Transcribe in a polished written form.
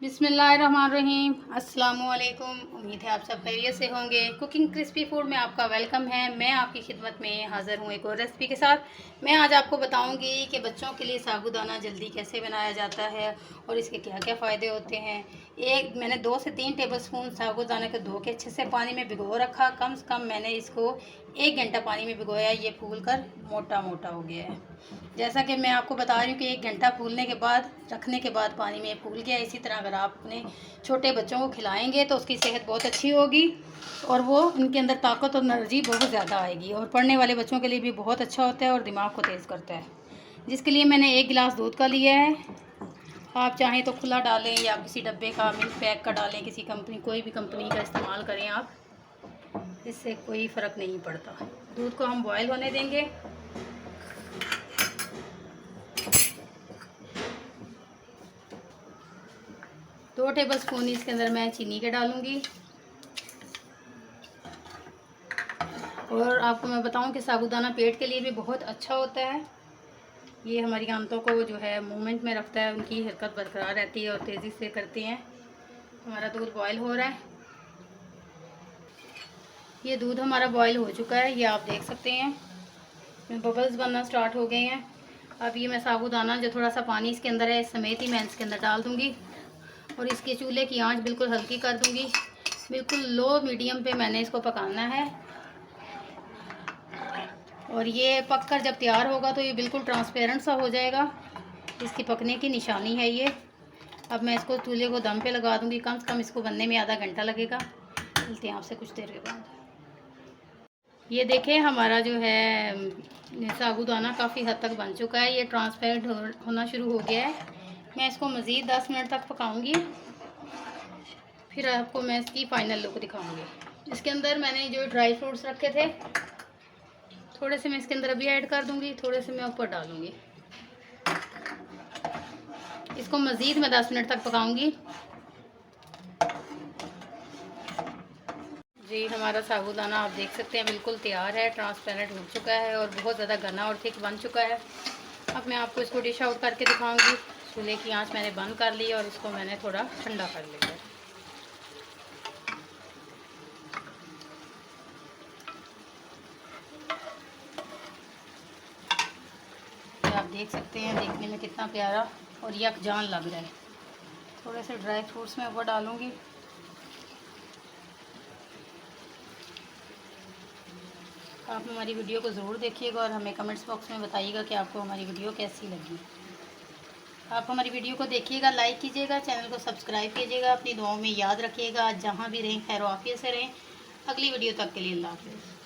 बिस्मिल्लाहिर्रहमानिर्रहीम। अस्सलामुअलैकुम। उम्मीद है आप सब खैरियत से होंगे। कुकिंग क्रिस्पी फूड में आपका वेलकम है। मैं आपकी खिदमत में हाज़िर हूँ एक और रेसिपी के साथ। मैं आज आपको बताऊंगी कि बच्चों के लिए साबूदाना जल्दी कैसे बनाया जाता है और इसके क्या क्या फ़ायदे होते हैं। मैंने 2 से 3 टेबलस्पून साबूदाना को धो के अच्छे से पानी में भिगो रखा। कम से कम मैंने इसको 1 घंटा पानी में भिगोया। ये फूल कर मोटा मोटा हो गया है। जैसा कि मैं आपको बता रही हूँ कि 1 घंटा फूलने के बाद रखने के बाद पानी में फूल गया। इसी तरह अगर आप अपने छोटे बच्चों को खिलाएंगे तो उसकी सेहत बहुत अच्छी होगी और वो उनके अंदर ताकत और एनर्जी बहुत ज़्यादा आएगी। और पढ़ने वाले बच्चों के लिए भी बहुत अच्छा होता है और दिमाग को तेज़ करता है। जिसके लिए मैंने 1 गिलास दूध का लिया है। आप चाहें तो खुला डालें या किसी डब्बे का मिल्क पैक का डालें, किसी कंपनी कोई भी कंपनी का इस्तेमाल करें आप, इससे कोई फ़र्क नहीं पड़ता। दूध को हम बॉयल होने देंगे। दो टेबलस्पून इसके अंदर मैं चीनी के डालूंगी। और आपको मैं बताऊं कि साबूदाना पेट के लिए भी बहुत अच्छा होता है। ये हमारी आंतों को जो है मूवमेंट में रखता है, उनकी हरकत बरकरार रहती है और तेज़ी से करती हैं। हमारा दूध बॉयल हो रहा है। ये दूध हमारा बॉयल हो चुका है, ये आप देख सकते हैं बबल्स बनना स्टार्ट हो गए हैं। अब ये मैं साबूदाना जो थोड़ा सा पानी इसके अंदर है समेत ही मैं इसके अंदर डाल दूँगी और इसके चूल्हे की आंच बिल्कुल हल्की कर दूँगी। बिल्कुल लो मीडियम पे मैंने इसको पकाना है। और ये पककर जब तैयार होगा तो ये बिल्कुल ट्रांसपेरेंट सा हो जाएगा। इसकी पकने की निशानी है ये। अब मैं इसको चूल्हे को दम पे लगा दूँगी। कम से कम इसको बनने में आधा घंटा लगेगा। मिलते हैं आपसे कुछ देर के बाद। ये देखें हमारा जो है साबूदाना काफ़ी हद तक बन चुका है। ये ट्रांसपेरेंट होना शुरू हो गया है। मैं इसको मज़ीद 10 मिनट तक पकाऊंगी, फिर आपको मैं इसकी फ़ाइनल लुक दिखाऊंगी। इसके अंदर मैंने जो ड्राई फ्रूट्स रखे थे थोड़े से मैं इसके अंदर अभी ऐड कर दूंगी, थोड़े से मैं ऊपर डालूंगी। इसको मज़ीद मैं 10 मिनट तक पकाऊंगी। जी हमारा साबूदाना आप देख सकते हैं बिल्कुल तैयार है, ट्रांसपेरेंट हो चुका है और बहुत ज़्यादा घना और थिक बन चुका है। अब मैं आपको इसको डिश आउट करके दिखाऊंगी। चूल्हे की आंच मैंने बंद कर ली और इसको मैंने थोड़ा ठंडा कर लिया। आप देख सकते हैं देखने में कितना प्यारा और यकजान लग रहा है। थोड़े से ड्राई फ्रूट्स मैं ऊपर डालूंगी। आप हमारी वीडियो को ज़रूर देखिएगा और हमें कमेंट्स बॉक्स में बताइएगा कि आपको हमारी वीडियो कैसी लगी। आप हमारी वीडियो को देखिएगा, लाइक कीजिएगा, चैनल को सब्सक्राइब कीजिएगा, अपनी दुआओं में याद रखिएगा। जहाँ भी रहें खैर आफियत से रहें। अगली वीडियो तक के लिए अल्लाह हाफ़िज़।